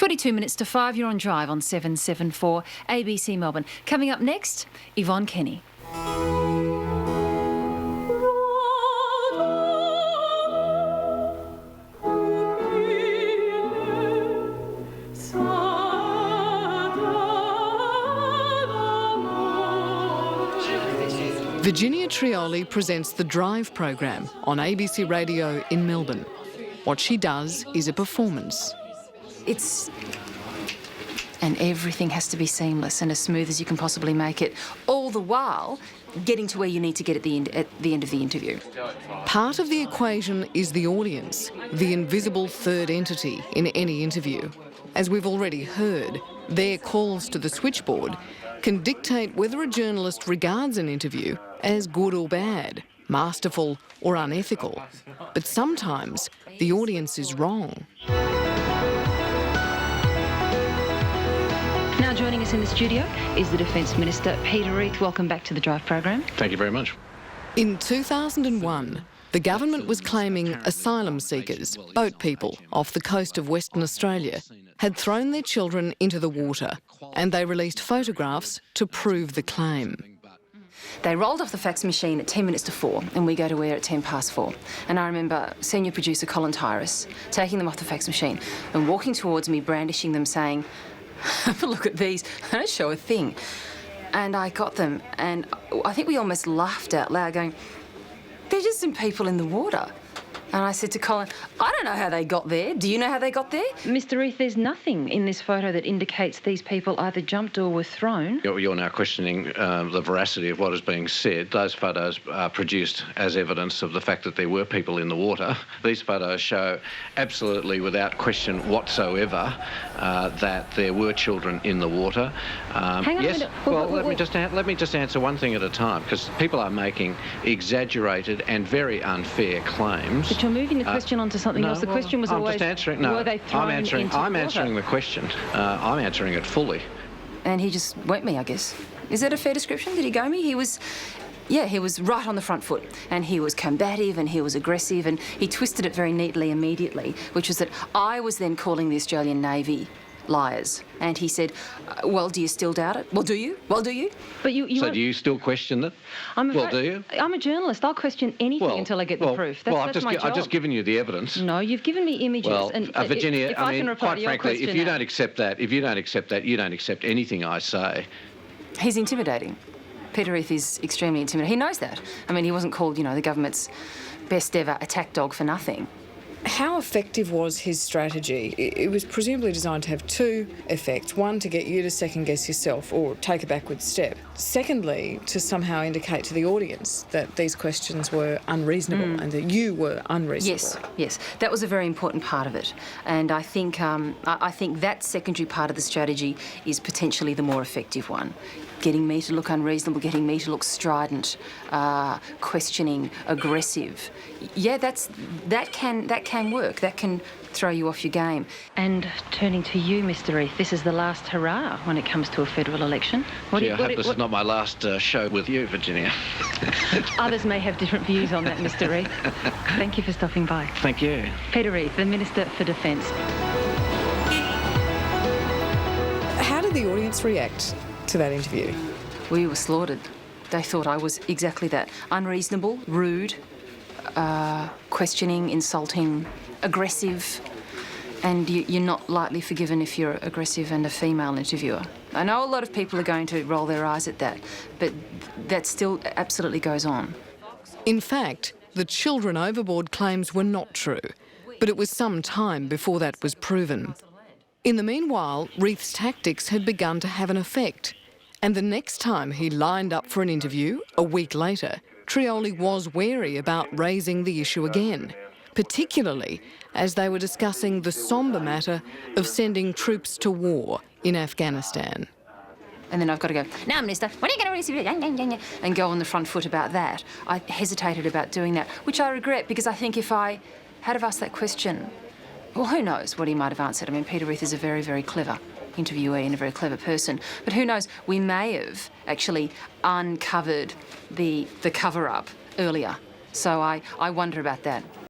22 minutes to 5, you're on Drive on 774 ABC Melbourne. Coming up next, Yvonne Kenny. Virginia Trioli presents the Drive program on ABC Radio in Melbourne. What she does is a performance. And everything has to be seamless and as smooth as you can possibly make it, all the while getting to where you need to get at the end of the interview. Part of the equation is the audience, the invisible third entity in any interview. As we've already heard, their calls to the switchboard can dictate whether a journalist regards an interview as good or bad, masterful or unethical. But sometimes the audience is wrong. Now joining us in the studio is the Defence Minister, Peter Reith. Welcome back to the Drive program. Thank you very much. In 2001, the government was claiming asylum seekers, boat people off the coast of Western Australia, had thrown their children into the water, and they released photographs to prove the claim. They rolled off the fax machine at 10 minutes to 4 and we go to air at 10 past 4. And I remember senior producer Colin Tyrus taking them off the fax machine and walking towards me, brandishing them, saying, "Have a look at these, they don't show a thing." And I got them, and I think we almost laughed out loud, going, "They're just some people in the water." And I said to Colin, "I don't know how they got there. Do you know how they got there?" Mr. Reith, there's nothing in this photo that indicates these people either jumped or were thrown. You're now questioning the veracity of what is being said. Those photos are produced as evidence of the fact that there were people in the water. These photos show absolutely, without question whatsoever, that there were children in the water. Hang on yes. a minute. Well, let me just answer one thing at a time, because people are making exaggerated and very unfair claims. But you're moving the question onto something else. The question was always, I'm just answering. No, were they thrown into water? I'm answering the question. I'm answering it fully. And he just went me, I guess. Is that a fair description? Did he go me? He was right on the front foot, and he was combative and he was aggressive, and he twisted it very neatly immediately, which was that I was then calling the Australian Navy liars. And he said, "Well, do you still doubt it? Well, do you? Well, do you?" But do you still question it? Do you? I'm a journalist. I'll question anything until I get the proof. That's my job. I've just given you the evidence. No, you've given me images. Well, and Virginia, if I can reply quite to your frankly, question if you now. don't accept that, you don't accept anything I say. He's intimidating. Peter Reith is extremely intimidating. He knows that. I mean, he wasn't called, the government's best ever attack dog for nothing. How effective was his strategy? It was presumably designed to have two effects. One, to get you to second-guess yourself or take a backward step. Secondly, to somehow indicate to the audience that these questions were unreasonable and that you were unreasonable. Yes. That was a very important part of it. And I think that secondary part of the strategy is potentially the more effective one. Getting me to look unreasonable, getting me to look strident, questioning, aggressive. Yeah, that can work. That can throw you off your game. And turning to you, Mr. Reith, this is the last hurrah when it comes to a federal election. I hope this is not my last show with you, Virginia. Others may have different views on that, Mr. Reith. Thank you for stopping by. Thank you. Peter Reith, the Minister for Defence. How did the audience react to that interview? We were slaughtered. They thought I was exactly that. Unreasonable, rude, questioning, insulting, aggressive, and you're not lightly forgiven if you're aggressive and a female interviewer. I know a lot of people are going to roll their eyes at that, but that still absolutely goes on. In fact, the Children Overboard claims were not true, but it was some time before that was proven. In the meanwhile, Reith's tactics had begun to have an effect, and the next time he lined up for an interview, a week later, Trioli was wary about raising the issue again, particularly as they were discussing the sombre matter of sending troops to war in Afghanistan. And then I've got to go, "Now, Minister, when are you going to receive?" and go on the front foot about that. I hesitated about doing that, which I regret, because I think if I had have asked that question, well, who knows what he might have answered. I mean, Peter Reith is a very, very clever interviewee and a very clever person. But who knows, we may have actually uncovered the cover-up earlier. So I wonder about that.